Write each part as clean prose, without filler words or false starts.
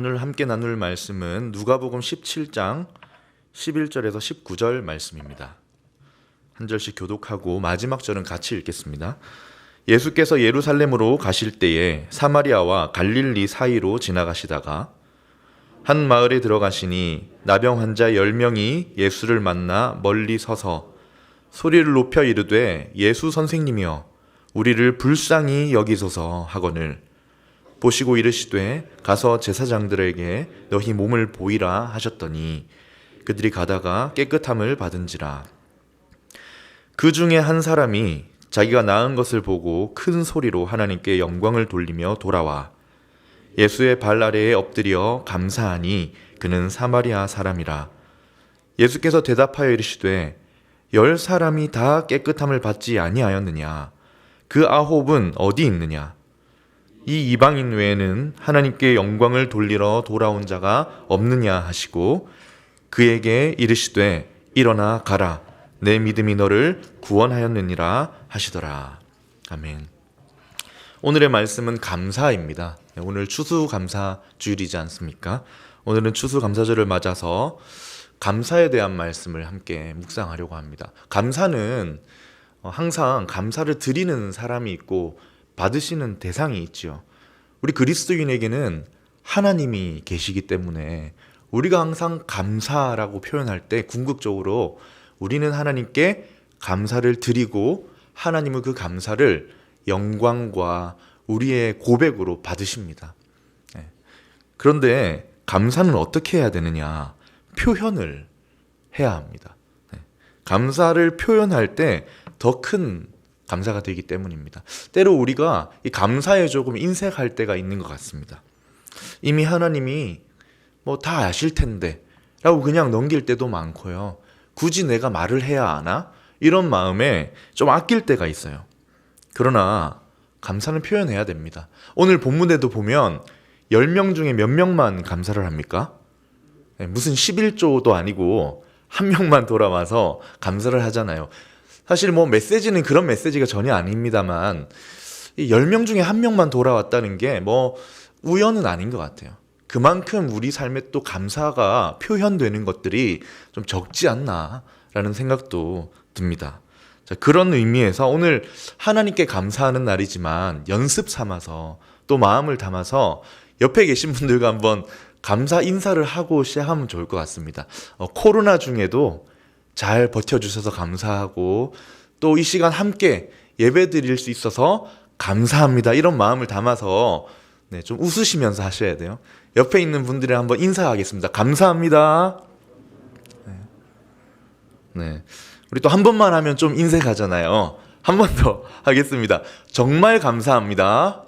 오늘 함께 나눌 말씀은 누가복음 17장 11절에서 19절 말씀입니다. 한 절씩 교독하고 마지막 절은 같이 읽겠습니다. 예수께서 예루살렘으로 가실 때에 사마리아와 갈릴리 사이로 지나가시다가 한 마을에 들어가시니 나병 환자 10명이 예수를 만나 멀리 서서 소리를 높여 이르되 예수 선생님이여 우리를 불쌍히 여기소서 하거늘 보시고 이르시되 가서 제사장들에게 너희 몸을 보이라 하셨더니 그들이 가다가 깨끗함을 받은지라. 그 중에 한 사람이 자기가 나은 것을 보고 큰 소리로 하나님께 영광을 돌리며 돌아와 예수의 발 아래에 엎드려 감사하니 그는 사마리아 사람이라. 예수께서 대답하여 이르시되 10사람이 다 깨끗함을 받지 아니하였느냐? 그 9은 어디 있느냐? 이 이방인 외에는 하나님께 영광을 돌리러 돌아온 자가 없느냐 하시고 그에게 이르시되 일어나 가라 내 믿음이 너를 구원하였느니라 하시더라. 아멘. 오늘의 말씀은 감사입니다. 오늘 추수감사 주일이지 않습니까? 오늘은 추수감사절을 맞아서 감사에 대한 말씀을 함께 묵상하려고 합니다. 감사는 항상 감사를 드리는 사람이 있고 받으시는 대상이 있죠. 우리 그리스도인에게는 하나님이 계시기 때문에 우리가 항상 감사라고 표현할 때 궁극적으로 우리는 하나님께 감사를 드리고 하나님은 그 감사를 영광과 우리의 고백으로 받으십니다. 그런데 감사는 어떻게 해야 되느냐? 표현을 해야 합니다. 감사를 표현할 때 더 큰 감사가 되기 때문입니다. 때로 우리가 이 감사에 조금 인색할 때가 있는 것 같습니다. 이미 하나님이 다 아실 텐데 라고 그냥 넘길 때도 많고요. 굳이 내가 말을 해야 하나? 이런 마음에 좀 아낄 때가 있어요. 그러나 감사는 표현해야 됩니다. 오늘 본문에도 보면 10명 중에 몇 명만 감사를 합니까? 무슨 11조도 아니고 한 명만 돌아와서 감사를 하잖아요. 사실 메시지는 그런 메시지가 전혀 아닙니다만 10명 중에 한 명만 돌아왔다는 게 우연은 아닌 것 같아요. 그만큼 우리 삶에 또 감사가 표현되는 것들이 좀 적지 않나라는 생각도 듭니다. 자, 그런 의미에서 오늘 하나님께 감사하는 날이지만 연습 삼아서 또 마음을 담아서 옆에 계신 분들과 한번 감사 인사를 하고 시작하면 좋을 것 같습니다. 코로나 중에도 잘 버텨주셔서 감사하고 또 이 시간 함께 예배 드릴 수 있어서 감사합니다. 이런 마음을 담아서 좀 웃으시면서 하셔야 돼요. 옆에 있는 분들이 한번 인사하겠습니다. 감사합니다. 네. 우리 또 한 번만 하면 좀 인색하잖아요. 한 번 더 하겠습니다. 정말 감사합니다.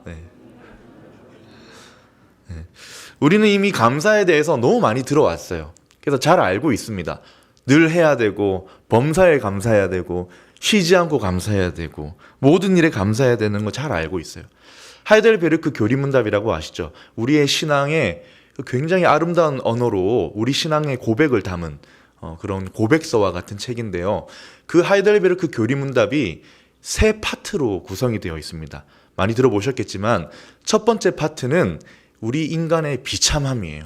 우리는 이미 감사에 대해서 너무 많이 들어왔어요. 그래서 잘 알고 있습니다. 늘 해야 되고 범사에 감사해야 되고 쉬지 않고 감사해야 되고 모든 일에 감사해야 되는 거 잘 알고 있어요. 하이델베르크 교리문답이라고 아시죠? 우리의 신앙의 굉장히 아름다운 언어로 우리 신앙의 고백을 담은 그런 고백서와 같은 책인데요. 그 하이델베르크 교리문답이 3파트로 구성이 되어 있습니다. 많이 들어보셨겠지만 첫 번째 파트는 우리 인간의 비참함이에요.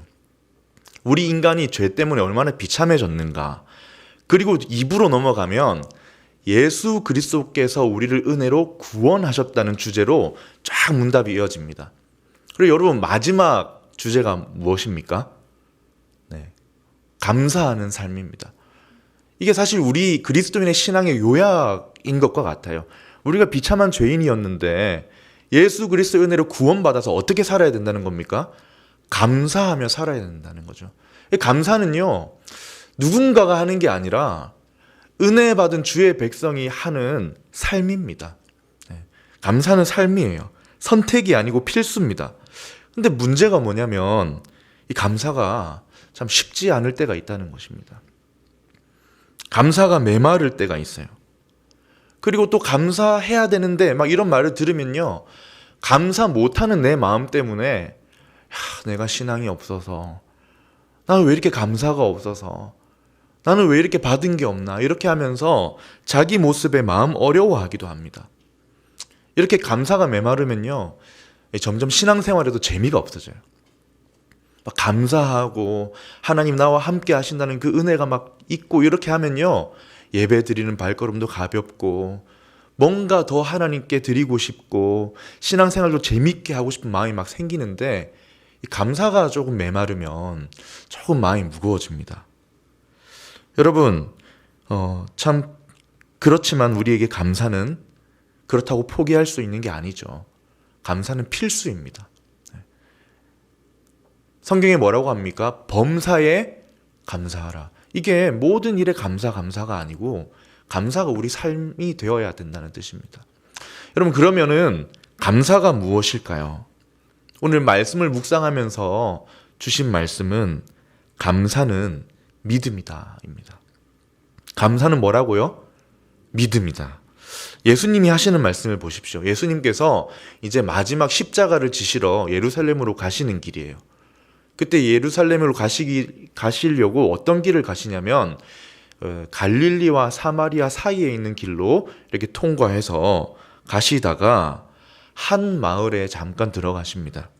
우리 인간이 죄 때문에 얼마나 비참해졌는가. 그리고 2부로 넘어가면 예수 그리스도께서 우리를 은혜로 구원하셨다는 주제로 쫙 문답이 이어집니다. 그리고 여러분 마지막 주제가 무엇입니까? 감사하는 삶입니다. 이게 사실 우리 그리스도인의 신앙의 요약인 것과 같아요. 우리가 비참한 죄인이었는데 예수 그리스도의 은혜로 구원받아서 어떻게 살아야 된다는 겁니까? 감사하며 살아야 된다는 거죠. 감사는요, 누군가가 하는 게 아니라 은혜 받은 주의 백성이 하는 삶입니다. 감사는 삶이에요. 선택이 아니고 필수입니다. 근데 문제가 뭐냐면 이 감사가 참 쉽지 않을 때가 있다는 것입니다. 감사가 메마를 때가 있어요. 그리고 또 감사해야 되는데 이런 말을 들으면요, 감사 못하는 내 마음 때문에 내가 신앙이 없어서, 나는 왜 이렇게 감사가 없어서, 나는 왜 이렇게 받은 게 없나, 이렇게 하면서 자기 모습에 마음 어려워하기도 합니다. 이렇게 감사가 메마르면요, 점점 신앙생활에도 재미가 없어져요. 막 감사하고 하나님 나와 함께 하신다는 그 은혜가 막 있고 이렇게 하면요, 예배 드리는 발걸음도 가볍고 뭔가 더 하나님께 드리고 싶고 신앙생활도 재밌게 하고 싶은 마음이 막 생기는데, 이 감사가 조금 메마르면 조금 마음이 무거워집니다. 여러분, 참 그렇지만 우리에게 감사는 그렇다고 포기할 수 있는 게 아니죠. 감사는 필수입니다. 성경에 뭐라고 합니까? 범사에 감사하라. 이게 모든 일에 감사가 아니고 감사가 우리 삶이 되어야 된다는 뜻입니다. 여러분, 그러면은 감사가 무엇일까요? 오늘 말씀을 묵상하면서 주신 말씀은 감사는 믿음이다입니다. 감사는 뭐라고요? 믿음이다. 예수님이 하시는 말씀을 보십시오. 예수님께서 이제 마지막 십자가를 지시러 예루살렘으로 가시는 길이에요. 그때 예루살렘으로 가시려고 어떤 길을 가시냐면 갈릴리와 사마리아 사이에 있는 길로 이렇게 통과해서 가시다가 한 마을에 잠깐 들어가십니다.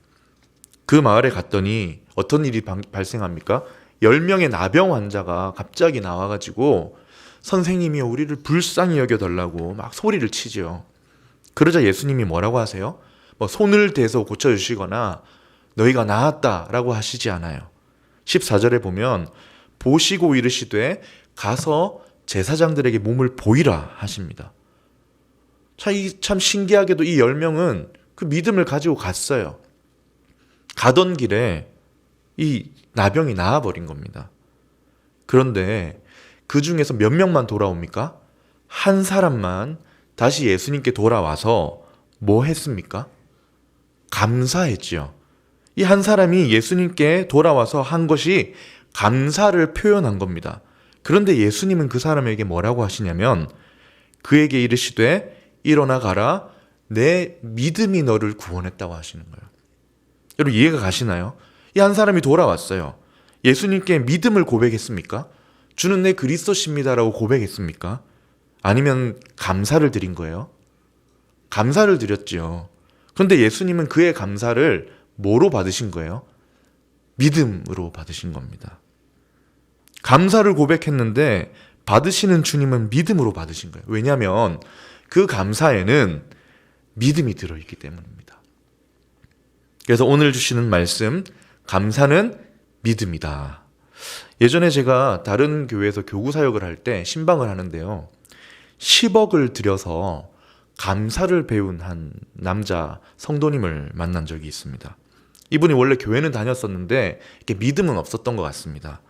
그 마을에 갔더니 어떤 일이 발생합니까? 10명의 나병 환자가 갑자기 나와가지고 선생님이여 우리를 불쌍히 여겨달라고 막 소리를 치죠. 그러자 예수님이 뭐라고 하세요? 뭐 손을 대서 고쳐주시거나 너희가 나았다라고 하시지 않아요. 14절에 보면 보시고 이르시되 가서 제사장들에게 몸을 보이라 하십니다. 참 신기하게도 이 10명은 그 믿음을 가지고 갔어요. 가던 길에 이 나병이 나아버린 겁니다. 그런데 그 중에서 몇 명만 돌아옵니까? 한 사람만 다시 예수님께 돌아와서 뭐 했습니까? 감사했지요. 이 한 사람이 예수님께 돌아와서 한 것이 감사를 표현한 겁니다. 그런데 예수님은 그 사람에게 뭐라고 하시냐면 그에게 이르시되 일어나 가라 내 믿음이 너를 구원했다고 하시는 거예요. 여러분, 이해가 가시나요? 이 한 사람이 돌아왔어요. 예수님께 믿음을 고백했습니까? 주는 내 그리스도십니다라고 고백했습니까? 아니면 감사를 드린 거예요? 감사를 드렸지요. 그런데 예수님은 그의 감사를 뭐로 받으신 거예요? 믿음으로 받으신 겁니다. 감사를 고백했는데 받으시는 주님은 믿음으로 받으신 거예요. 왜냐하면 그 감사에는 믿음이 들어있기 때문입니다. 그래서 오늘 주시는 말씀, 감사는 믿음이다. 예전에 제가 다른 교회에서 교구 사역을 할 때 신방을 하는데요, 10억을 들여서 감사를 배운 한 남자 성도님을 만난 적이 있습니다. 이분이 원래 교회는 다녔었는데 이렇게 믿음은 없었던 것 같습니다.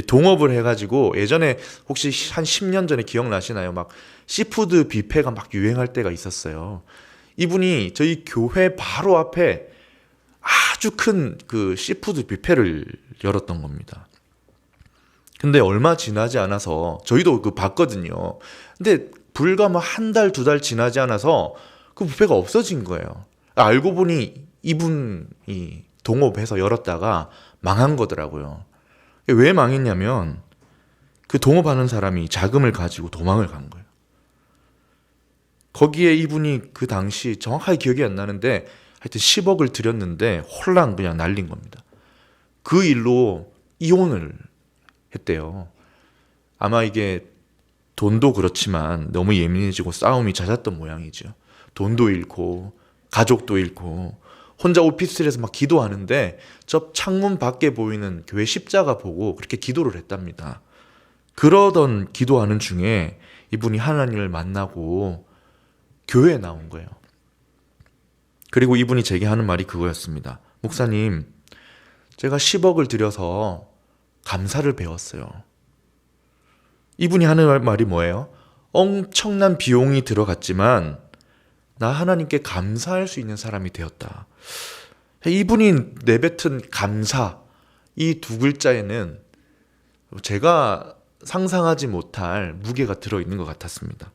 동업을 해가지고, 예전에 혹시 한 10년 전에 기억나시나요? 막 시푸드 뷔페가 막 유행할 때가 있었어요. 이분이 저희 교회 바로 앞에 아주 큰 그 시푸드 뷔페를 열었던 겁니다. 근데 얼마 지나지 않아서 저희도 그 봤거든요. 근데 불과 뭐 한 달, 두 달 지나지 않아서 그 뷔페가 없어진 거예요. 알고 보니 이분이 동업해서 열었다가 망한 거더라고요. 왜 망했냐면 그 동업하는 사람이 자금을 가지고 도망을 간 거예요. 거기에 이분이 그 당시 정확하게 기억이 안 나는데 하여튼 10억을 들였는데 홀랑 그냥 날린 겁니다. 그 일로 이혼을 했대요. 아마 이게 돈도 그렇지만 너무 예민해지고 싸움이 잦았던 모양이죠. 돈도 잃고 가족도 잃고 혼자 오피스텔에서 막 기도하는데 저 창문 밖에 보이는 교회 십자가 보고 그렇게 기도를 했답니다. 그러던 기도하는 중에 이분이 하나님을 만나고 교회에 나온 거예요. 그리고 이분이 제게 하는 말이 그거였습니다. 목사님, 제가 10억을 들여서 감사를 배웠어요. 이분이 하는 말이 뭐예요? 엄청난 비용이 들어갔지만 나 하나님께 감사할 수 있는 사람이 되었다. 이분이 내뱉은 감사, 이 두 글자에는 제가 상상하지 못할 무게가 들어있는 것 같았습니다.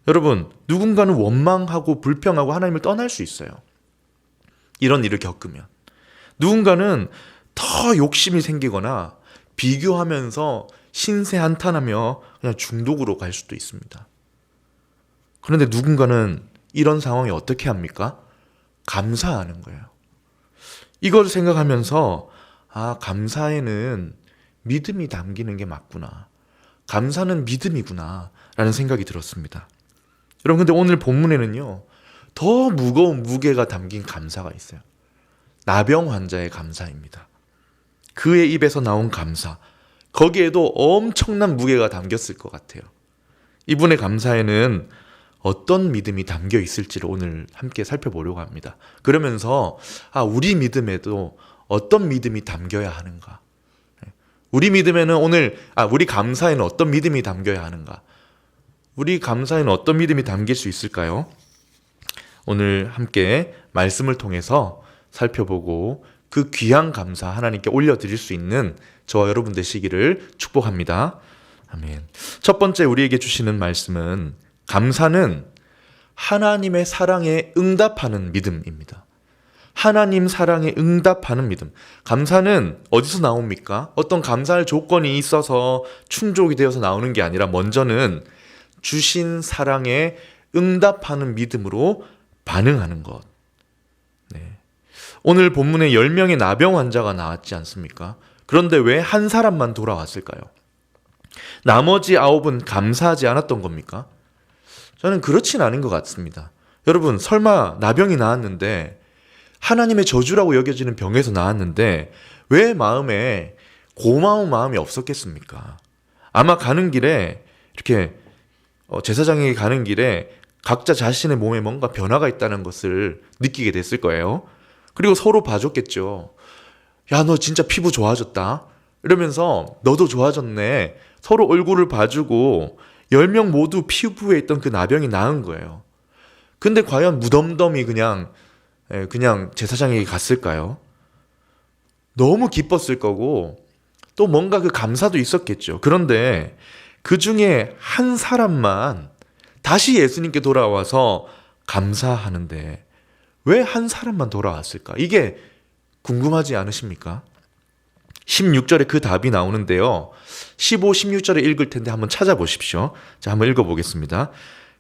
여러분, 누군가는 원망하고 불평하고 하나님을 떠날 수 있어요. 이런 일을 겪으면. 누군가는 더 욕심이 생기거나 비교하면서 신세 한탄하며 그냥 중독으로 갈 수도 있습니다. 그런데 누군가는 이런 상황에 어떻게 합니까? 감사하는 거예요. 이걸 생각하면서 감사에는 믿음이 담기는 게 맞구나. 감사는 믿음이구나. 라는 생각이 들었습니다. 여러분, 근데 오늘 본문에는요, 더 무거운 무게가 담긴 감사가 있어요. 나병 환자의 감사입니다. 그의 입에서 나온 감사. 거기에도 엄청난 무게가 담겼을 것 같아요. 이분의 감사에는 어떤 믿음이 담겨 있을지를 오늘 함께 살펴보려고 합니다. 그러면서 우리 믿음에도 어떤 믿음이 담겨야 하는가? 우리 믿음에는 우리 감사에는 어떤 믿음이 담겨야 하는가? 우리 감사에는 어떤 믿음이 담길 수 있을까요? 오늘 함께 말씀을 통해서 살펴보고 그 귀한 감사 하나님께 올려드릴 수 있는 저와 여러분 되시기를 축복합니다. 아멘. 첫 번째 우리에게 주시는 말씀은 감사는 하나님의 사랑에 응답하는 믿음입니다. 하나님 사랑에 응답하는 믿음. 감사는 어디서 나옵니까? 어떤 감사할 조건이 있어서 충족이 되어서 나오는 게 아니라 먼저는 주신 사랑에 응답하는 믿음으로 반응하는 것. 네. 오늘 본문에 10명의 나병 환자가 나왔지 않습니까? 그런데 왜 한 사람만 돌아왔을까요? 나머지 9은 감사하지 않았던 겁니까? 저는 그렇진 않은 것 같습니다. 여러분, 설마 나병이 나왔는데 하나님의 저주라고 여겨지는 병에서 나왔는데 왜 마음에 고마운 마음이 없었겠습니까? 아마 가는 길에 이렇게 제사장에게 가는 길에 각자 자신의 몸에 뭔가 변화가 있다는 것을 느끼게 됐을 거예요. 그리고 서로 봐줬겠죠. 야, 너 진짜 피부 좋아졌다. 이러면서 너도 좋아졌네. 서로 얼굴을 봐주고 10명 모두 피부에 있던 그 나병이 나은 거예요. 근데 과연 무덤덤이 그냥 제사장에게 갔을까요? 너무 기뻤을 거고 또 뭔가 그 감사도 있었겠죠. 그런데 그 중에 한 사람만 다시 예수님께 돌아와서 감사하는데 왜 한 사람만 돌아왔을까? 이게 궁금하지 않으십니까? 16절에 그 답이 나오는데요. 15, 16절에 읽을 텐데 한번 찾아보십시오. 자, 한번 읽어보겠습니다.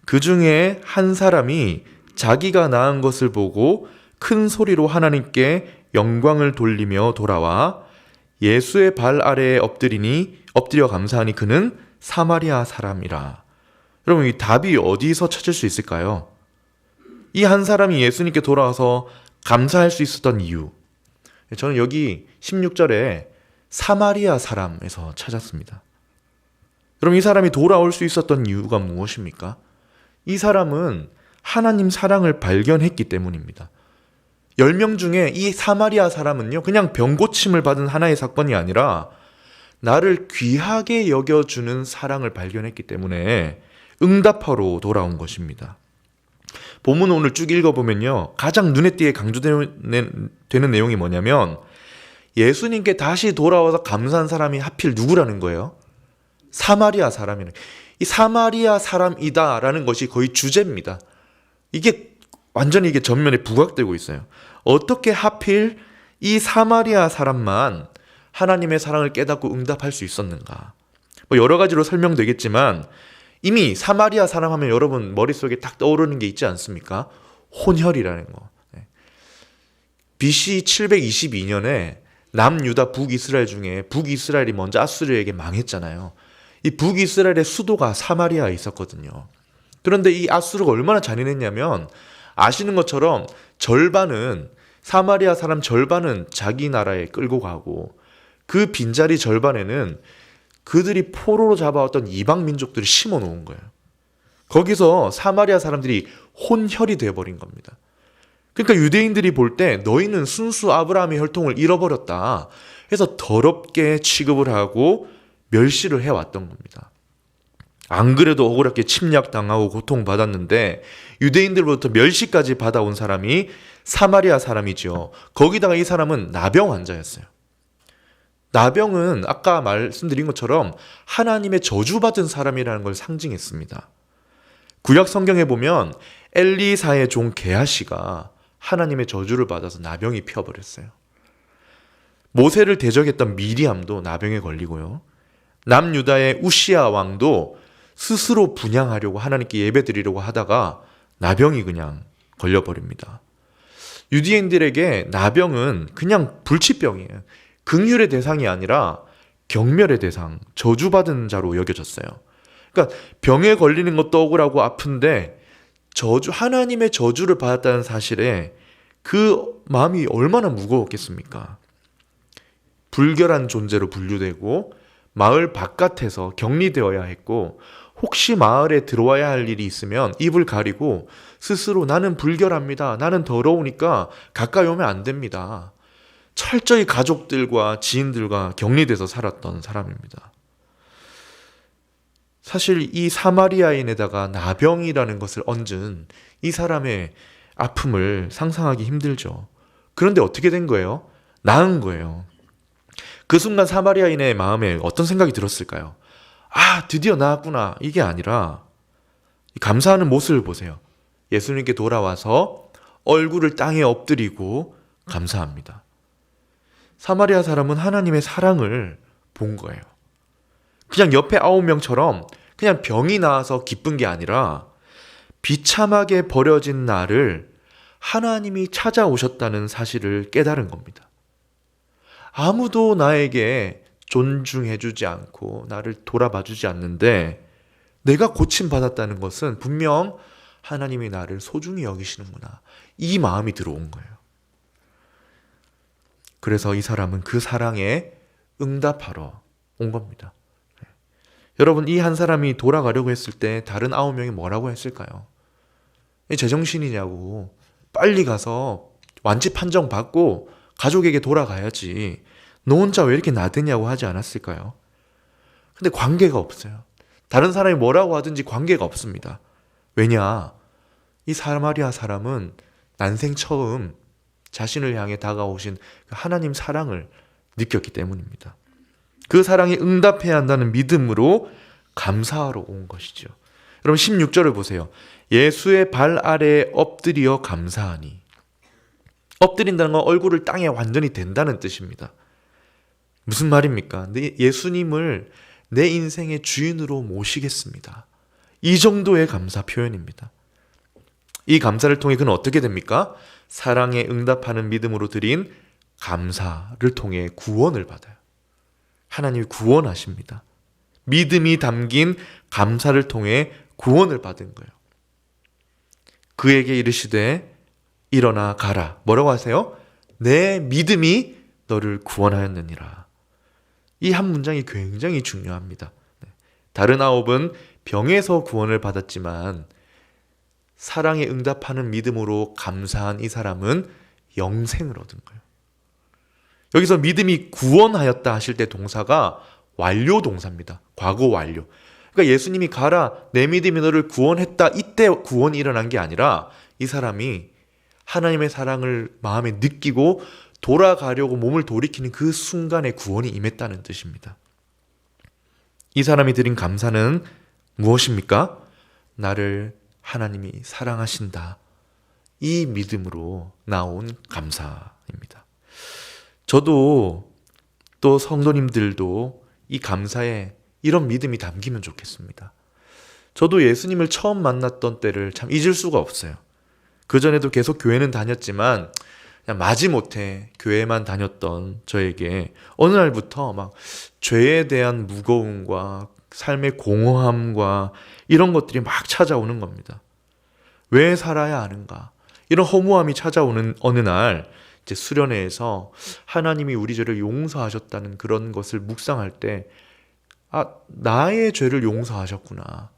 그 중에 한 사람이 자기가 낳은 것을 보고 큰 소리로 하나님께 영광을 돌리며 돌아와 예수의 발 아래에 엎드려 감사하니 그는 사마리아 사람이라. 여러분, 이 답이 어디서 찾을 수 있을까요? 이 한 사람이 예수님께 돌아와서 감사할 수 있었던 이유. 저는 여기 16절에 사마리아 사람에서 찾았습니다. 여러분, 이 사람이 돌아올 수 있었던 이유가 무엇입니까? 이 사람은 하나님 사랑을 발견했기 때문입니다. 10명 중에 이 사마리아 사람은요, 그냥 병고침을 받은 하나의 사건이 아니라 나를 귀하게 여겨주는 사랑을 발견했기 때문에 응답하러 돌아온 것입니다. 본문 오늘 쭉 읽어보면요, 가장 눈에 띄게 강조되는 내용이 뭐냐면 예수님께 다시 돌아와서 감사한 사람이 하필 누구라는 거예요? 사마리아 사람이라는. 이 사마리아 사람이다라는 것이 거의 주제입니다. 이게 완전히 전면에 부각되고 있어요. 어떻게 하필 이 사마리아 사람만 하나님의 사랑을 깨닫고 응답할 수 있었는가? 여러 가지로 설명되겠지만 이미 사마리아 사람 하면 여러분 머릿속에 딱 떠오르는 게 있지 않습니까? 혼혈이라는 거. BC 722년에 남유다 북이스라엘 중에 북이스라엘이 먼저 아수르에게 망했잖아요. 이 북이스라엘의 수도가 사마리아에 있었거든요. 그런데 이 아수르가 얼마나 잔인했냐면 아시는 것처럼 사마리아 사람 절반은 자기 나라에 끌고 가고 그 빈자리 절반에는 그들이 포로로 잡아왔던 이방 민족들이 심어 놓은 거예요. 거기서 사마리아 사람들이 혼혈이 되어버린 겁니다. 그러니까 유대인들이 볼 때 너희는 순수 아브라함의 혈통을 잃어버렸다 해서 더럽게 취급을 하고 멸시를 해왔던 겁니다. 안 그래도 억울하게 침략당하고 고통받았는데 유대인들로부터 멸시까지 받아온 사람이 사마리아 사람이죠. 거기다가 이 사람은 나병 환자였어요. 나병은 아까 말씀드린 것처럼 하나님의 저주받은 사람이라는 걸 상징했습니다. 구약 성경에 보면 엘리사의 종 게하시가 하나님의 저주를 받아서 나병이 피어버렸어요. 모세를 대적했던 미리암도 나병에 걸리고요. 남유다의 우시야 왕도 스스로 분향하려고 하나님께 예배드리려고 하다가 나병이 그냥 걸려버립니다. 유대인들에게 나병은 그냥 불치병이에요. 긍휼의 대상이 아니라 경멸의 대상, 저주받은 자로 여겨졌어요. 그러니까 병에 걸리는 것도 억울하고 아픈데 하나님의 저주를 받았다는 사실에 그 마음이 얼마나 무거웠겠습니까? 불결한 존재로 분류되고 마을 바깥에서 격리되어야 했고, 혹시 마을에 들어와야 할 일이 있으면 입을 가리고 스스로 나는 불결합니다, 나는 더러우니까 가까이 오면 안 됩니다, 철저히 가족들과 지인들과 격리돼서 살았던 사람입니다. 사실 이 사마리아인에다가 나병이라는 것을 얹은 이 사람의 아픔을 상상하기 힘들죠. 그런데 어떻게 된 거예요? 나은 거예요. 그 순간 사마리아인의 마음에 어떤 생각이 들었을까요? 아, 드디어 나았구나, 이게 아니라 감사하는 모습을 보세요. 예수님께 돌아와서 얼굴을 땅에 엎드리고 감사합니다. 사마리아 사람은 하나님의 사랑을 본 거예요. 그냥 옆에 9명처럼 그냥 병이 나아서 기쁜 게 아니라 비참하게 버려진 나를 하나님이 찾아오셨다는 사실을 깨달은 겁니다. 아무도 나에게 존중해주지 않고 나를 돌아봐주지 않는데 내가 고침받았다는 것은 분명 하나님이 나를 소중히 여기시는구나, 이 마음이 들어온 거예요. 그래서 이 사람은 그 사랑에 응답하러 온 겁니다. 여러분, 이 한 사람이 돌아가려고 했을 때 다른 9명이 뭐라고 했을까요? 제정신이냐고, 빨리 가서 완치 판정 받고 가족에게 돌아가야지, 너 혼자 왜 이렇게 나대냐고 하지 않았을까요? 근데 관계가 없어요. 다른 사람이 뭐라고 하든지 관계가 없습니다. 왜냐? 이 사마리아 사람은 난생 처음 자신을 향해 다가오신 하나님 사랑을 느꼈기 때문입니다. 그 사랑에 응답해야 한다는 믿음으로 감사하러 온 것이죠. 여러분 16절을 보세요. 예수의 발 아래에 엎드려 감사하니. 엎드린다는 건 얼굴을 땅에 완전히 댄다는 뜻입니다. 무슨 말입니까? 예수님을 내 인생의 주인으로 모시겠습니다, 이 정도의 감사 표현입니다. 이 감사를 통해 그는 어떻게 됩니까? 사랑에 응답하는 믿음으로 드린 감사를 통해 구원을 받아요. 하나님이 구원하십니다. 믿음이 담긴 감사를 통해 구원을 받은 거예요. 그에게 이르시되 일어나 가라. 뭐라고 하세요? 내 믿음이 너를 구원하였느니라. 이 한 문장이 굉장히 중요합니다. 다른 9은 병에서 구원을 받았지만 사랑에 응답하는 믿음으로 감사한 이 사람은 영생을 얻은 거예요. 여기서 믿음이 구원하였다 하실 때 동사가 완료 동사입니다. 과거 완료. 그러니까 예수님이 가라, 내 믿음이 너를 구원했다, 이때 구원이 일어난 게 아니라 이 사람이 하나님의 사랑을 마음에 느끼고 돌아가려고 몸을 돌이키는 그 순간에 구원이 임했다는 뜻입니다. 이 사람이 드린 감사는 무엇입니까? 나를 하나님이 사랑하신다, 이 믿음으로 나온 감사입니다. 저도 또 성도님들도 이 감사에 이런 믿음이 담기면 좋겠습니다. 저도 예수님을 처음 만났던 때를 참 잊을 수가 없어요. 그전에도 계속 교회는 다녔지만 그냥 마지못해 교회만 다녔던 저에게 어느 날부터 막 죄에 대한 무거움과 삶의 공허함과 이런 것들이 막 찾아오는 겁니다. 왜 살아야 하는가? 이런 허무함이 찾아오는 어느 날 이제 수련회에서 하나님이 우리 죄를 용서하셨다는 그런 것을 묵상할 때, 아, 나의 죄를 용서하셨구나,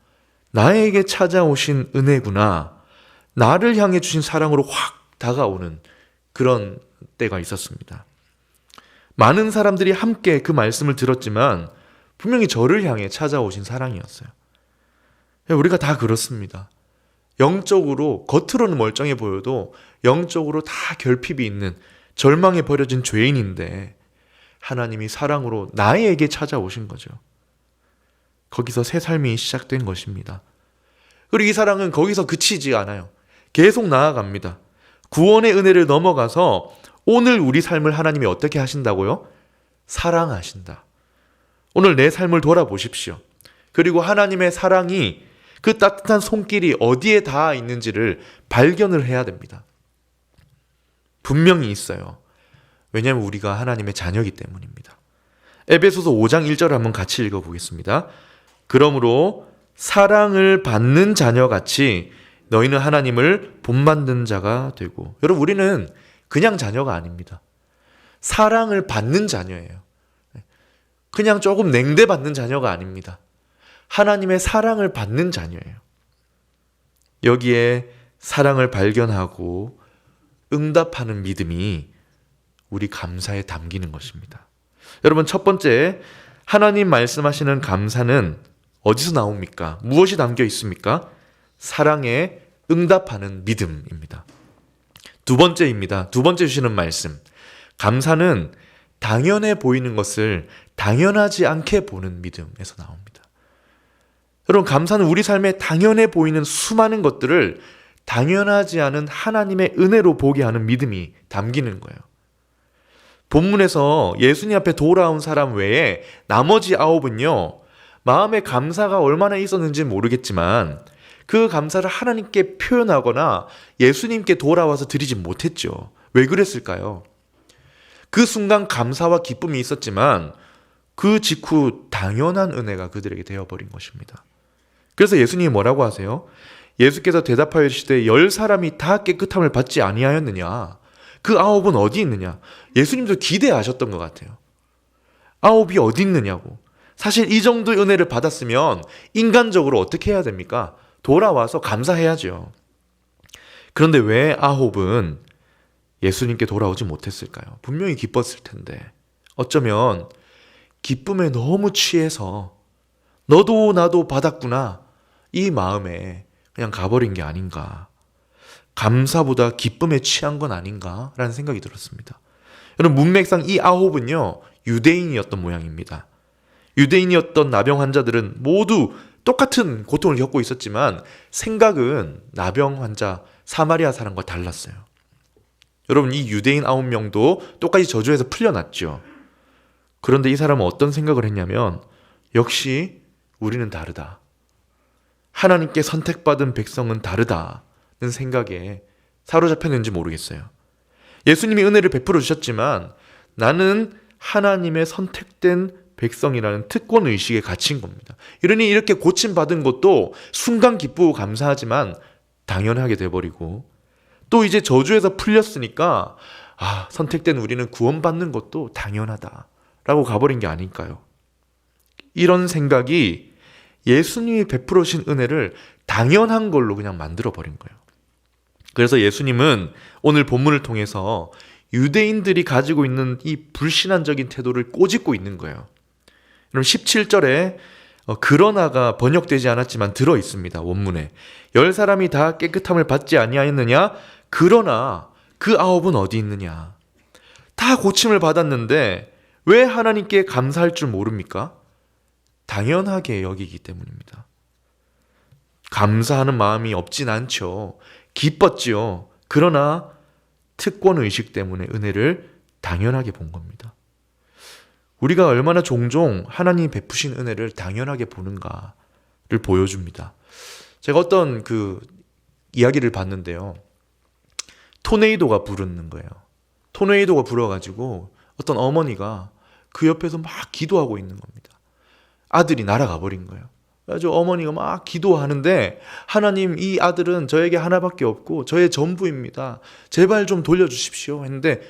나에게 찾아오신 은혜구나, 나를 향해 주신 사랑으로 확 다가오는 그런 때가 있었습니다. 많은 사람들이 함께 그 말씀을 들었지만 분명히 저를 향해 찾아오신 사랑이었어요. 우리가 다 그렇습니다. 영적으로 겉으로는 멀쩡해 보여도 영적으로 다 결핍이 있는 절망에 버려진 죄인인데 하나님이 사랑으로 나에게 찾아오신 거죠. 거기서 새 삶이 시작된 것입니다. 그리고 이 사랑은 거기서 그치지 않아요. 계속 나아갑니다. 구원의 은혜를 넘어가서 오늘 우리 삶을 하나님이 어떻게 하신다고요? 사랑하신다. 오늘 내 삶을 돌아보십시오. 그리고 하나님의 사랑이 그 따뜻한 손길이 어디에 닿아 있는지를 발견을 해야 됩니다. 분명히 있어요. 왜냐하면 우리가 하나님의 자녀이기 때문입니다. 에베소서 5장 1절 한번 같이 읽어보겠습니다. 그러므로 사랑을 받는 자녀같이 너희는 하나님을 본받는 자가 되고. 여러분, 우리는 그냥 자녀가 아닙니다. 사랑을 받는 자녀예요. 그냥 조금 냉대받는 자녀가 아닙니다. 하나님의 사랑을 받는 자녀예요. 여기에 사랑을 발견하고 응답하는 믿음이 우리 감사에 담기는 것입니다. 여러분, 첫 번째, 하나님 말씀하시는 감사는 어디서 나옵니까? 무엇이 담겨 있습니까? 사랑에 응답하는 믿음입니다. 두 번째입니다. 두 번째 주시는 말씀. 감사는 당연해 보이는 것을 당연하지 않게 보는 믿음에서 나옵니다. 여러분, 감사는 우리 삶에 당연해 보이는 수많은 것들을 당연하지 않은 하나님의 은혜로 보게 하는 믿음이 담기는 거예요. 본문에서 예수님 앞에 돌아온 사람 외에 나머지 9은요, 마음에 감사가 얼마나 있었는지 모르겠지만 그 감사를 하나님께 표현하거나 예수님께 돌아와서 드리지 못했죠. 왜 그랬을까요? 그 순간 감사와 기쁨이 있었지만 그 직후 당연한 은혜가 그들에게 되어버린 것입니다. 그래서 예수님이 뭐라고 하세요? 예수께서 대답하여 이르시되 10사람이 다 깨끗함을 받지 아니하였느냐? 그 9은 어디 있느냐? 예수님도 기대하셨던 것 같아요. 9이 어디 있느냐고. 사실 이 정도의 은혜를 받았으면 인간적으로 어떻게 해야 됩니까? 돌아와서 감사해야죠. 그런데 왜 9은 예수님께 돌아오지 못했을까요? 분명히 기뻤을 텐데. 어쩌면 기쁨에 너무 취해서 너도 나도 받았구나, 이 마음에 그냥 가버린 게 아닌가. 감사보다 기쁨에 취한 건 아닌가라는 생각이 들었습니다. 여러분, 문맥상 이 9은요 유대인이었던 모양입니다. 유대인이었던 나병 환자들은 모두 똑같은 고통을 겪고 있었지만 생각은 나병 환자 사마리아 사람과 달랐어요. 여러분, 이 유대인 9명도 똑같이 저주에서 풀려났죠. 그런데 이 사람은 어떤 생각을 했냐면, 역시 우리는 다르다. 하나님께 선택받은 백성은 다르다는 생각에 사로잡혔는지 모르겠어요. 예수님이 은혜를 베풀어 주셨지만 나는 하나님의 선택된 백성이라는 특권의식에 갇힌 겁니다. 이러니 이렇게 고침받은 것도 순간 기쁘고 감사하지만 당연하게 돼버리고, 또 이제 저주에서 풀렸으니까 선택된 우리는 구원받는 것도 당연하다라고 가버린 게 아닐까요? 이런 생각이 예수님이 베풀어 주신 은혜를 당연한 걸로 그냥 만들어버린 거예요. 그래서 예수님은 오늘 본문을 통해서 유대인들이 가지고 있는 이 불신앙적인 태도를 꼬집고 있는 거예요. 그럼 17절에 그러나가 번역되지 않았지만 들어 있습니다. 원문에 10사람이 다 깨끗함을 받지 아니하였느냐? 그러나 그 9은 어디 있느냐? 다 고침을 받았는데 왜 하나님께 감사할 줄 모릅니까? 당연하게 여기기 때문입니다. 감사하는 마음이 없진 않죠. 기뻤지요. 그러나 특권의식 때문에 은혜를 당연하게 본 겁니다. 우리가 얼마나 종종 하나님이 베푸신 은혜를 당연하게 보는가를 보여줍니다. 제가 어떤 이야기를 봤는데요. 토네이도가 부르는 거예요. 토네이도가 불어가지고 어떤 어머니가 그 옆에서 막 기도하고 있는 겁니다. 아들이 날아가 버린 거예요. 그래서 어머니가 막 기도하는데, 하나님, 이 아들은 저에게 하나밖에 없고 저의 전부입니다. 제발 좀 돌려주십시오 했는데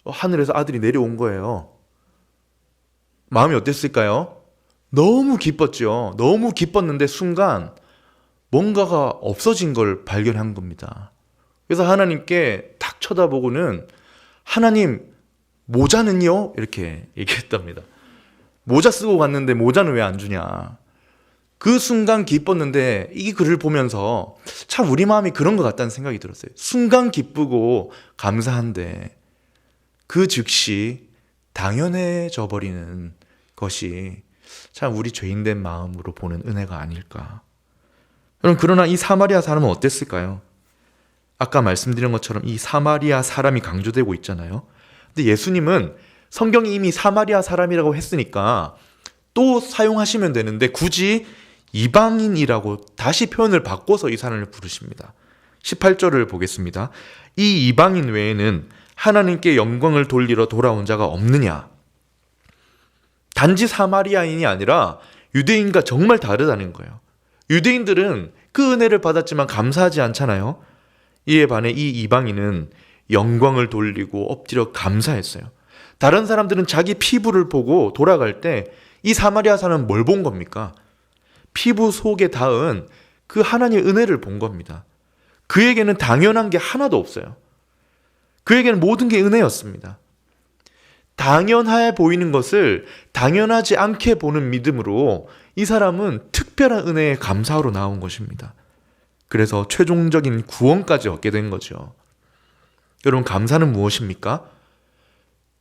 하늘에서 아들이 내려온 거예요. 마음이 어땠을까요? 너무 기뻤죠. 너무 기뻤는데 순간 뭔가가 없어진 걸 발견한 겁니다. 그래서 하나님께 탁 쳐다보고는, 하나님, 모자는요? 이렇게 얘기했답니다. 모자 쓰고 갔는데 모자는 왜 안 주냐. 그 순간 기뻤는데 이 글을 보면서 참 우리 마음이 그런 것 같다는 생각이 들었어요. 순간 기쁘고 감사한데 그 즉시 당연해져 버리는 것이 참 우리 죄인된 마음으로 보는 은혜가 아닐까. 여러분, 그러나 이 사마리아 사람은 어땠을까요? 아까 말씀드린 것처럼 이 사마리아 사람이 강조되고 있잖아요. 근데 예수님은 성경이 이미 사마리아 사람이라고 했으니까 또 사용하시면 되는데 굳이 이방인이라고 다시 표현을 바꿔서 이 사람을 부르십니다. 18절을 보겠습니다. 이 이방인 외에는 하나님께 영광을 돌리러 돌아온 자가 없느냐? 단지 사마리아인이 아니라 유대인과 정말 다르다는 거예요. 유대인들은 그 은혜를 받았지만 감사하지 않잖아요. 이에 반해 이 이방인은 영광을 돌리고 엎드려 감사했어요. 다른 사람들은 자기 피부를 보고 돌아갈 때 이 사마리아 사람은 뭘 본 겁니까? 피부 속에 닿은 그 하나님의 은혜를 본 겁니다. 그에게는 당연한 게 하나도 없어요. 그에게는 모든 게 은혜였습니다. 당연해 보이는 것을 당연하지 않게 보는 믿음으로 이 사람은 특별한 은혜에 감사하러 나온 것입니다. 그래서 최종적인 구원까지 얻게 된 거죠. 여러분, 감사는 무엇입니까?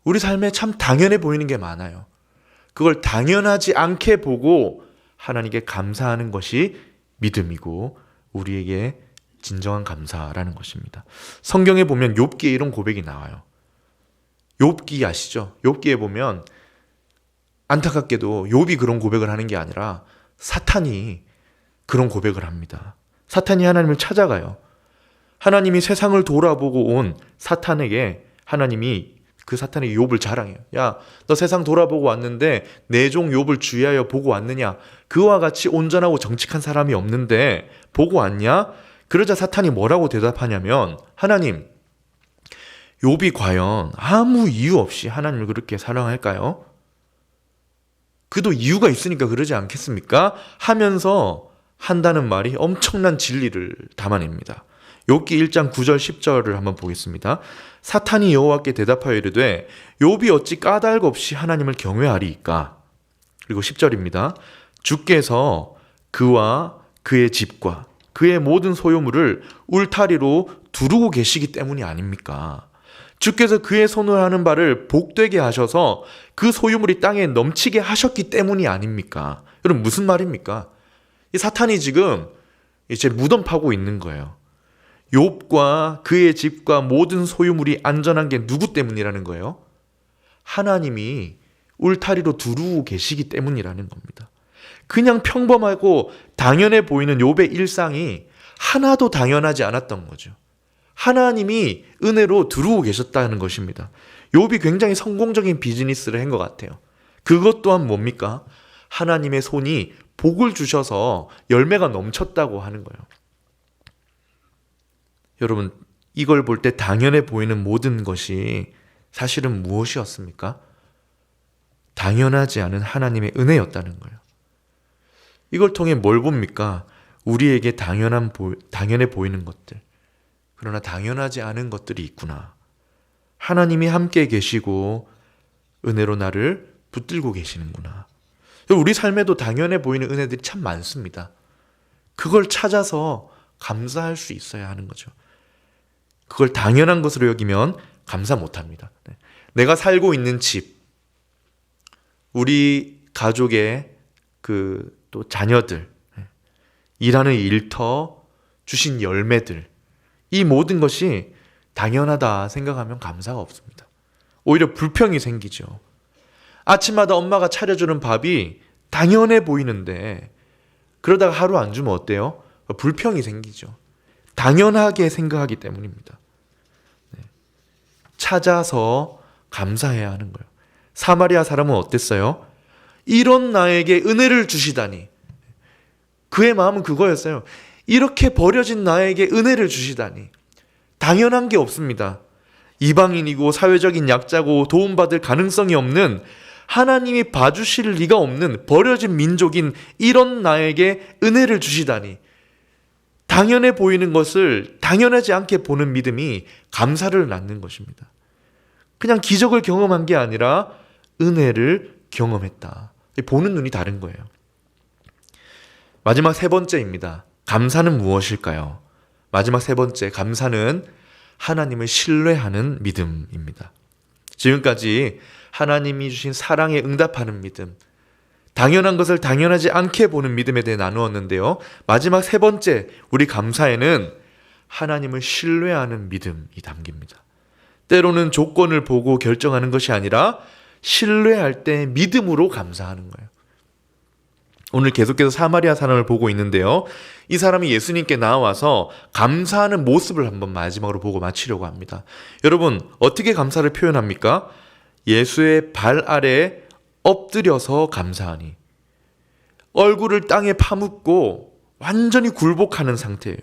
우리 삶에 참 당연해 보이는 게 많아요. 그걸 당연하지 않게 보고 하나님께 감사하는 것이 믿음이고 우리에게 진정한 감사라는 것입니다. 성경에 보면 욥기에 이런 고백이 나와요. 욥기 아시죠? 욥기에 보면 안타깝게도 욥이 그런 고백을 하는 게 아니라 사탄이 그런 고백을 합니다. 사탄이 하나님을 찾아가요. 하나님이 세상을 돌아보고 온 사탄에게 하나님이 그 사탄에게 욥을 자랑해요. 야, 너 세상 돌아보고 왔는데 내 종 욥을 주의하여 보고 왔느냐? 그와 같이 온전하고 정직한 사람이 없는데 보고 왔냐? 그러자 사탄이 뭐라고 대답하냐면, 하나님, 욥이 과연 아무 이유 없이 하나님을 그렇게 사랑할까요? 그도 이유가 있으니까 그러지 않겠습니까? 하면서 한다는 말이 엄청난 진리를 담아냅니다. 욥기 1장 9절 10절을 한번 보겠습니다. 사탄이 여호와께 대답하여 이르되 욥이 어찌 까닭 없이 하나님을 경외하리이까? 그리고 10절입니다. 주께서 그와 그의 집과 그의 모든 소유물을 울타리로 두르고 계시기 때문이 아닙니까? 주께서 그의 손을 하는 바를 복되게 하셔서 그 소유물이 땅에 넘치게 하셨기 때문이 아닙니까? 여러분, 무슨 말입니까? 이 사탄이 지금 이제 무덤 파고 있는 거예요. 욥과 그의 집과 모든 소유물이 안전한 게 누구 때문이라는 거예요? 하나님이 울타리로 두르고 계시기 때문이라는 겁니다. 그냥 평범하고 당연해 보이는 욥의 일상이 하나도 당연하지 않았던 거죠. 하나님이 은혜로 두르고 계셨다는 것입니다. 욥이 굉장히 성공적인 비즈니스를 한 것 같아요. 그것 또한 뭡니까? 하나님의 손이 복을 주셔서 열매가 넘쳤다고 하는 거예요. 여러분, 이걸 볼 때 당연해 보이는 모든 것이 사실은 무엇이었습니까? 당연하지 않은 하나님의 은혜였다는 거예요. 이걸 통해 뭘 봅니까? 우리에게 당연해 보이는 것들, 그러나 당연하지 않은 것들이 있구나. 하나님이 함께 계시고 은혜로 나를 붙들고 계시는구나. 우리 삶에도 당연해 보이는 은혜들이 참 많습니다. 그걸 찾아서 감사할 수 있어야 하는 거죠. 그걸 당연한 것으로 여기면 감사 못합니다. 내가 살고 있는 집, 우리 가족의 또 자녀들, 일하는 일터, 주신 열매들, 이 모든 것이 당연하다 생각하면 감사가 없습니다. 오히려 불평이 생기죠. 아침마다 엄마가 차려주는 밥이 당연해 보이는데 그러다가 하루 안 주면 어때요? 불평이 생기죠. 당연하게 생각하기 때문입니다. 찾아서 감사해야 하는 거예요. 사마리아 사람은 어땠어요? 이런 나에게 은혜를 주시다니. 그의 마음은 그거였어요. 이렇게 버려진 나에게 은혜를 주시다니. 당연한 게 없습니다. 이방인이고 사회적인 약자고 도움받을 가능성이 없는, 하나님이 봐주실 리가 없는 버려진 민족인 이런 나에게 은혜를 주시다니. 당연해 보이는 것을 당연하지 않게 보는 믿음이 감사를 낳는 것입니다. 그냥 기적을 경험한 게 아니라 은혜를 경험했다. 보는 눈이 다른 거예요. 마지막 세 번째입니다. 감사는 무엇일까요? 마지막 세 번째, 감사는 하나님을 신뢰하는 믿음입니다. 지금까지 하나님이 주신 사랑에 응답하는 믿음, 당연한 것을 당연하지 않게 보는 믿음에 대해 나누었는데요. 마지막 세 번째, 우리 감사에는 하나님을 신뢰하는 믿음이 담깁니다. 때로는 조건을 보고 결정하는 것이 아니라 신뢰할 때 믿음으로 감사하는 거예요. 오늘 계속해서 사마리아 사람을 보고 있는데요. 이 사람이 예수님께 나와서 감사하는 모습을 한번 마지막으로 보고 마치려고 합니다. 여러분, 어떻게 감사를 표현합니까? 예수의 발 아래에 엎드려서 감사하니. 얼굴을 땅에 파묻고 완전히 굴복하는 상태예요.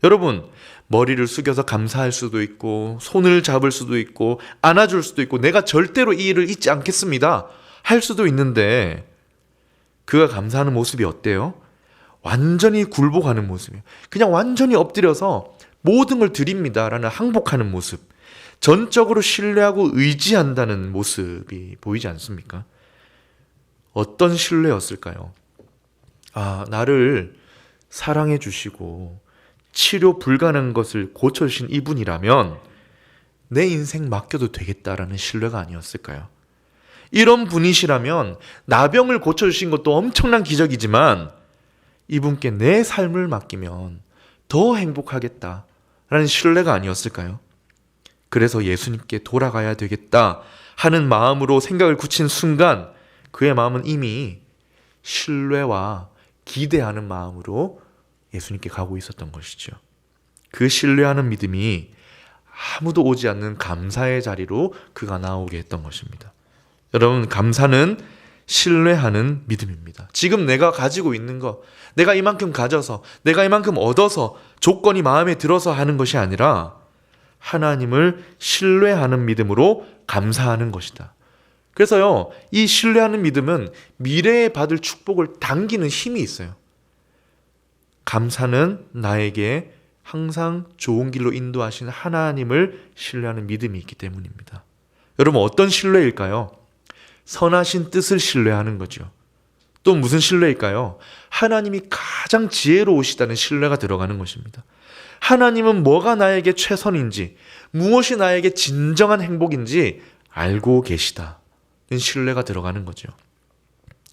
여러분, 머리를 숙여서 감사할 수도 있고, 손을 잡을 수도 있고, 안아줄 수도 있고, 내가 절대로 이 일을 잊지 않겠습니다 할 수도 있는데, 그가 감사하는 모습이 어때요? 완전히 굴복하는 모습이에요. 그냥 완전히 엎드려서 모든 걸 드립니다 라는 항복하는 모습, 전적으로 신뢰하고 의지한다는 모습이 보이지 않습니까? 어떤 신뢰였을까요? 나를 사랑해 주시고 치료 불가능한 것을 고쳐주신 이분이라면 내 인생 맡겨도 되겠다라는 신뢰가 아니었을까요? 이런 분이시라면 나병을 고쳐주신 것도 엄청난 기적이지만 이분께 내 삶을 맡기면 더 행복하겠다라는 신뢰가 아니었을까요? 그래서 예수님께 돌아가야 되겠다 하는 마음으로 생각을 굳힌 순간 그의 마음은 이미 신뢰와 기대하는 마음으로 예수님께 가고 있었던 것이죠. 그 신뢰하는 믿음이 아무도 오지 않는 감사의 자리로 그가 나오게 했던 것입니다. 여러분, 감사는 신뢰하는 믿음입니다. 지금 내가 가지고 있는 것, 내가 이만큼 가져서, 내가 이만큼 얻어서, 조건이 마음에 들어서 하는 것이 아니라 하나님을 신뢰하는 믿음으로 감사하는 것이다. 그래서요, 이 신뢰하는 믿음은 미래에 받을 축복을 당기는 힘이 있어요. 감사는 나에게 항상 좋은 길로 인도하시는 하나님을 신뢰하는 믿음이 있기 때문입니다. 여러분, 어떤 신뢰일까요? 선하신 뜻을 신뢰하는 거죠. 또 무슨 신뢰일까요? 하나님이 가장 지혜로우시다는 신뢰가 들어가는 것입니다. 하나님은 뭐가 나에게 최선인지, 무엇이 나에게 진정한 행복인지 알고 계시다는 신뢰가 들어가는 거죠.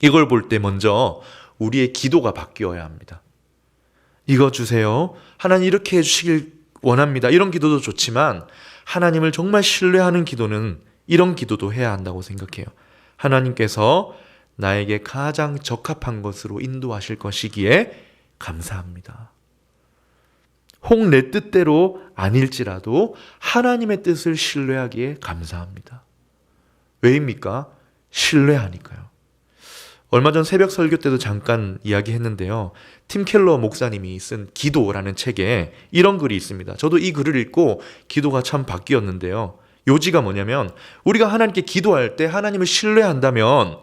이걸 볼 때 먼저 우리의 기도가 바뀌어야 합니다. 이거 주세요. 하나님 이렇게 해주시길 원합니다. 이런 기도도 좋지만 하나님을 정말 신뢰하는 기도는 이런 기도도 해야 한다고 생각해요. 하나님께서 나에게 가장 적합한 것으로 인도하실 것이기에 감사합니다. 혹 내 뜻대로 아닐지라도 하나님의 뜻을 신뢰하기에 감사합니다. 왜입니까? 신뢰하니까요. 얼마 전 새벽 설교 때도 잠깐 이야기했는데요. 팀 켈러 목사님이 쓴 기도라는 책에 이런 글이 있습니다. 저도 이 글을 읽고 기도가 참 바뀌었는데요. 요지가 뭐냐면 우리가 하나님께 기도할 때 하나님을 신뢰한다면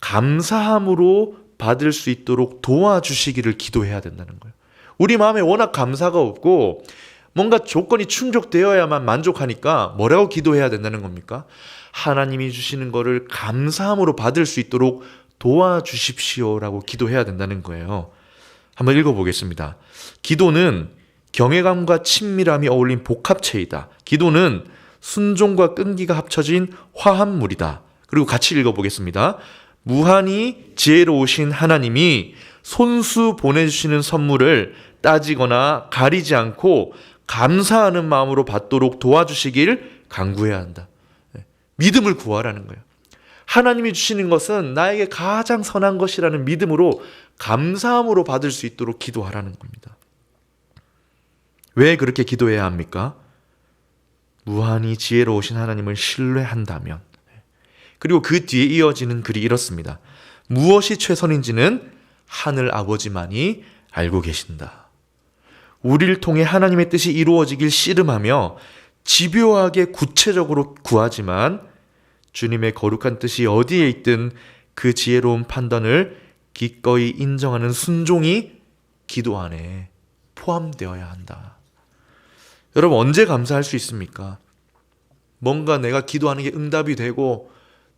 감사함으로 받을 수 있도록 도와주시기를 기도해야 된다는 거예요. 우리 마음에 워낙 감사가 없고 뭔가 조건이 충족되어야만 만족하니까 뭐라고 기도해야 된다는 겁니까? 하나님이 주시는 거를 감사함으로 받을 수 있도록 도와주십시오라고 기도해야 된다는 거예요. 한번 읽어보겠습니다. 기도는 경외감과 친밀함이 어울린 복합체이다. 기도는 순종과 끈기가 합쳐진 화합물이다. 그리고 같이 읽어보겠습니다. 무한히 지혜로우신 하나님이 손수 보내주시는 선물을 따지거나 가리지 않고 감사하는 마음으로 받도록 도와주시길 간구해야 한다. 믿음을 구하라는 거예요. 하나님이 주시는 것은 나에게 가장 선한 것이라는 믿음으로 감사함으로 받을 수 있도록 기도하라는 겁니다. 왜 그렇게 기도해야 합니까? 무한히 지혜로우신 하나님을 신뢰한다면. 그리고 그 뒤에 이어지는 글이 이렇습니다. 무엇이 최선인지는 하늘 아버지만이 알고 계신다. 우리를 통해 하나님의 뜻이 이루어지길 씨름하며 집요하게 구체적으로 구하지만 주님의 거룩한 뜻이 어디에 있든 그 지혜로운 판단을 기꺼이 인정하는 순종이 기도 안에 포함되어야 한다. 여러분, 언제 감사할 수 있습니까? 뭔가 내가 기도하는 게 응답이 되고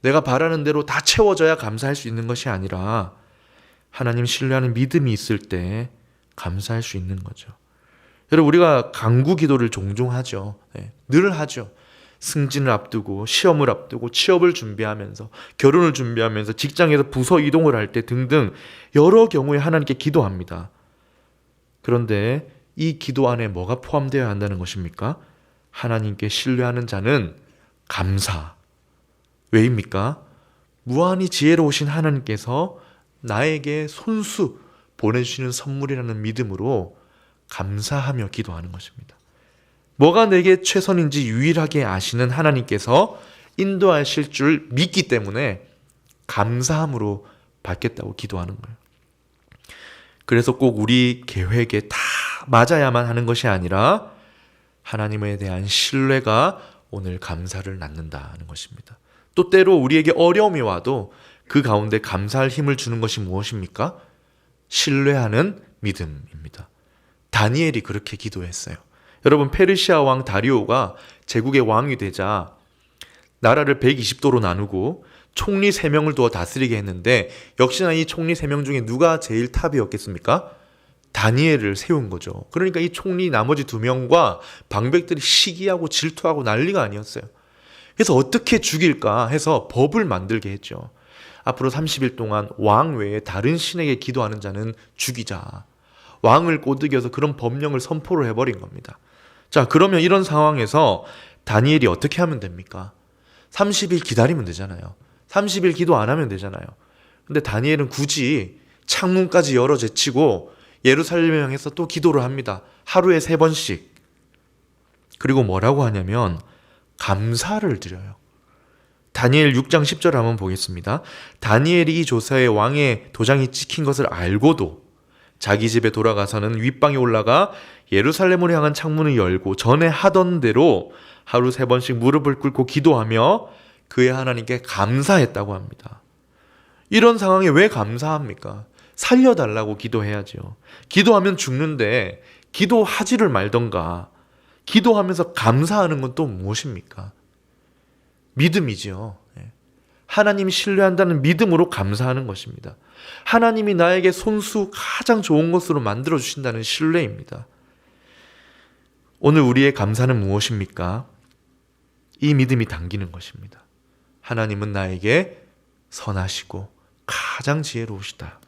내가 바라는 대로 다 채워져야 감사할 수 있는 것이 아니라 하나님 신뢰하는 믿음이 있을 때 감사할 수 있는 거죠. 여러분, 우리가 간구 기도를 종종 하죠. 늘 하죠. 승진을 앞두고 시험을 앞두고 취업을 준비하면서 결혼을 준비하면서 직장에서 부서 이동을 할 때 등등 여러 경우에 하나님께 기도합니다. 그런데 이 기도 안에 뭐가 포함되어야 한다는 것입니까? 하나님께 신뢰하는 자는 감사. 왜입니까? 무한히 지혜로우신 하나님께서 나에게 손수 보내주시는 선물이라는 믿음으로 감사하며 기도하는 것입니다. 뭐가 내게 최선인지 유일하게 아시는 하나님께서 인도하실 줄 믿기 때문에 감사함으로 받겠다고 기도하는 거예요. 그래서 꼭 우리 계획에 다 맞아야만 하는 것이 아니라 하나님에 대한 신뢰가 오늘 감사를 낳는다는 것입니다. 또 때로 우리에게 어려움이 와도 그 가운데 감사할 힘을 주는 것이 무엇입니까? 신뢰하는 믿음입니다. 다니엘이 그렇게 기도했어요. 여러분, 페르시아 왕 다리오가 제국의 왕이 되자 나라를 120도로 나누고 총리 3명을 두어 다스리게 했는데 역시나 이 총리 3명 중에 누가 제일 탑이었겠습니까? 다니엘을 세운 거죠. 그러니까 이 총리 나머지 2명과 방백들이 시기하고 질투하고 난리가 아니었어요. 그래서 어떻게 죽일까 해서 법을 만들게 했죠. 앞으로 30일 동안 왕 외에 다른 신에게 기도하는 자는 죽이자. 왕을 꼬드겨서 그런 법령을 선포를 해버린 겁니다. 자, 그러면 이런 상황에서 다니엘이 어떻게 하면 됩니까? 30일 기다리면 되잖아요. 30일 기도 안 하면 되잖아요. 근데 다니엘은 굳이 창문까지 열어 제치고 예루살렘을 향해서 또 기도를 합니다. 하루에 3번씩. 그리고 뭐라고 하냐면 감사를 드려요. 다니엘 6장 10절 한번 보겠습니다. 다니엘이 이 조사에 왕의 도장이 찍힌 것을 알고도 자기 집에 돌아가서는 윗방에 올라가 예루살렘을 향한 창문을 열고 전에 하던 대로 하루 3번씩 무릎을 꿇고 기도하며 그의 하나님께 감사했다고 합니다. 이런 상황에 왜 감사합니까? 살려달라고 기도해야죠. 기도하면 죽는데 기도하지를 말던가. 기도하면서 감사하는 건 또 무엇입니까? 믿음이죠. 하나님 신뢰한다는 믿음으로 감사하는 것입니다. 하나님이 나에게 손수 가장 좋은 것으로 만들어주신다는 신뢰입니다. 오늘 우리의 감사는 무엇입니까? 이 믿음이 담기는 것입니다. 하나님은 나에게 선하시고 가장 지혜로우시다.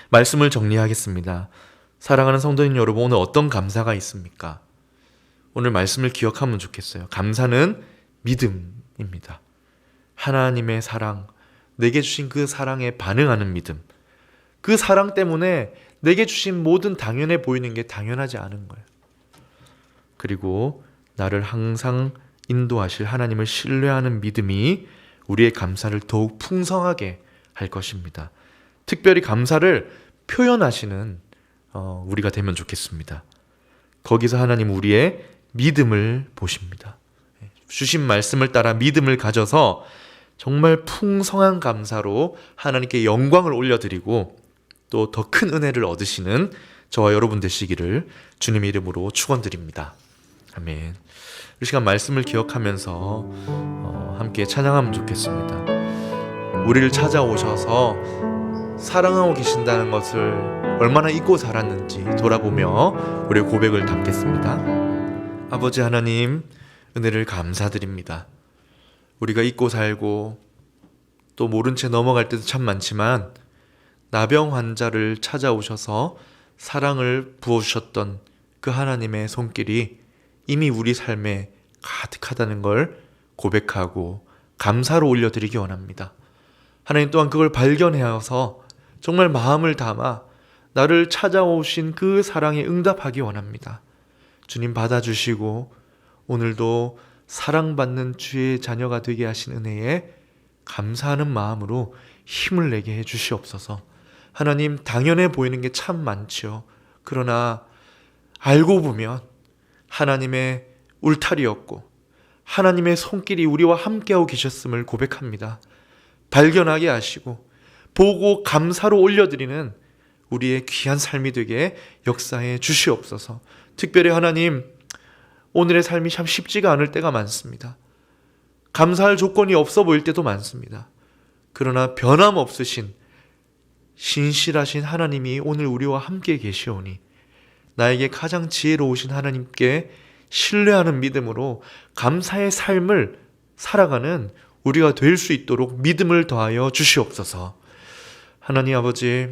말씀을 정리하겠습니다. 사랑하는 성도님 여러분, 오늘 어떤 감사가 있습니까? 오늘 말씀을 기억하면 좋겠어요. 감사는 믿음입니다. 하나님의 사랑, 내게 주신 그 사랑에 반응하는 믿음. 그 사랑 때문에 내게 주신 모든 당연해 보이는 게 당연하지 않은 거예요. 그리고 나를 항상 인도하실 하나님을 신뢰하는 믿음이 우리의 감사를 더욱 풍성하게 할 것입니다. 특별히 감사를 표현하시는 우리가 되면 좋겠습니다. 거기서 하나님 우리의 믿음을 보십니다. 주신 말씀을 따라 믿음을 가져서 정말 풍성한 감사로 하나님께 영광을 올려드리고 또 더 큰 은혜를 얻으시는 저와 여러분 되시기를 주님의 이름으로 축원드립니다. 아멘. 이 시간 말씀을 기억하면서 함께 찬양하면 좋겠습니다. 우리를 찾아오셔서 사랑하고 계신다는 것을 얼마나 잊고 살았는지 돌아보며 우리의 고백을 담겠습니다. 아버지 하나님, 은혜를 감사드립니다. 우리가 잊고 살고 또 모른 채 넘어갈 때도 참 많지만 나병 환자를 찾아오셔서 사랑을 부어주셨던 그 하나님의 손길이 이미 우리 삶에 가득하다는 걸 고백하고 감사로 올려드리기 원합니다. 하나님 또한 그걸 발견하여서 정말 마음을 담아 나를 찾아오신 그 사랑에 응답하기 원합니다. 주님 받아주시고 오늘도 사랑받는 주의 자녀가 되게 하신 은혜에 감사하는 마음으로 힘을 내게 해 주시옵소서. 하나님, 당연해 보이는 게 참 많죠. 그러나 알고 보면 하나님의 울타리였고 하나님의 손길이 우리와 함께하고 계셨음을 고백합니다. 발견하게 하시고 보고 감사로 올려드리는 우리의 귀한 삶이 되게 역사해 주시옵소서. 특별히 하나님, 오늘의 삶이 참 쉽지가 않을 때가 많습니다. 감사할 조건이 없어 보일 때도 많습니다. 그러나 변함없으신 신실하신 하나님이 오늘 우리와 함께 계시오니 나에게 가장 지혜로우신 하나님께 신뢰하는 믿음으로 감사의 삶을 살아가는 우리가 될 수 있도록 믿음을 더하여 주시옵소서. 하나님 아버지,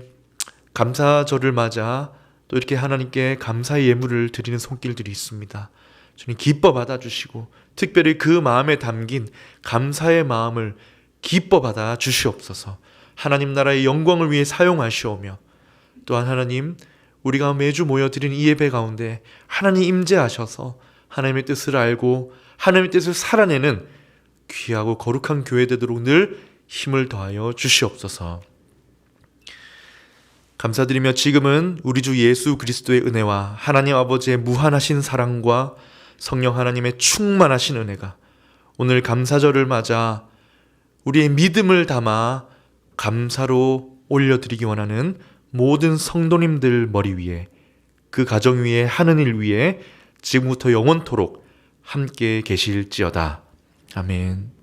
감사절을 맞아 또 이렇게 하나님께 감사의 예물을 드리는 손길들이 있습니다. 주님 기뻐 받아주시고 특별히 그 마음에 담긴 감사의 마음을 기뻐 받아 주시옵소서. 하나님 나라의 영광을 위해 사용하시오며, 또한 하나님, 우리가 매주 모여드린 이 예배 가운데 하나님 임재하셔서 하나님의 뜻을 알고 하나님의 뜻을 살아내는 귀하고 거룩한 교회 되도록 늘 힘을 더하여 주시옵소서. 감사드리며 지금은 우리 주 예수 그리스도의 은혜와 하나님 아버지의 무한하신 사랑과 성령 하나님의 충만하신 은혜가 오늘 감사절을 맞아 우리의 믿음을 담아 감사로 올려드리기 원하는 모든 성도님들 머리 위에, 그 가정 위에, 하는 일 위에 지금부터 영원토록 함께 계실지어다. 아멘.